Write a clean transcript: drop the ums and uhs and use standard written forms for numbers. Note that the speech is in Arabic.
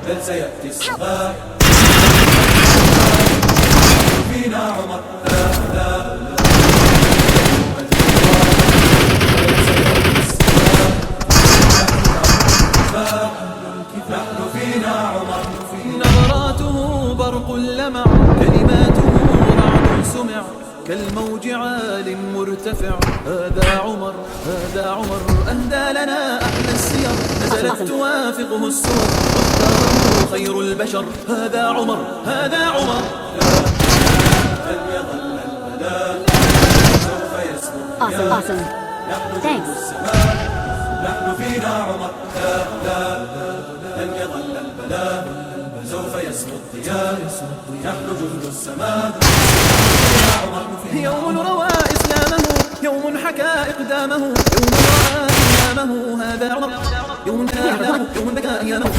بل سيأتي الصباح فينا عمر نحن فينا عمر نظراته برق لمع كلماته رعد سمع كالموج عال مرتفع هذا عمر هذا عمر أهدى لنا أحلى السير نزلت توافقه السور واختاره خير البشر هذا عمر هذا عمر لن يظل البلاء سوف يسمو نحن جند السماء نحن فينا عمر لن يظل البلاء سوف يسمو الضياء نحن جند السماء يوم روى إسلامه يوم حكى إقدامه يوم رأى إمامه هذا عمر يوم كان يوم بكى أيامه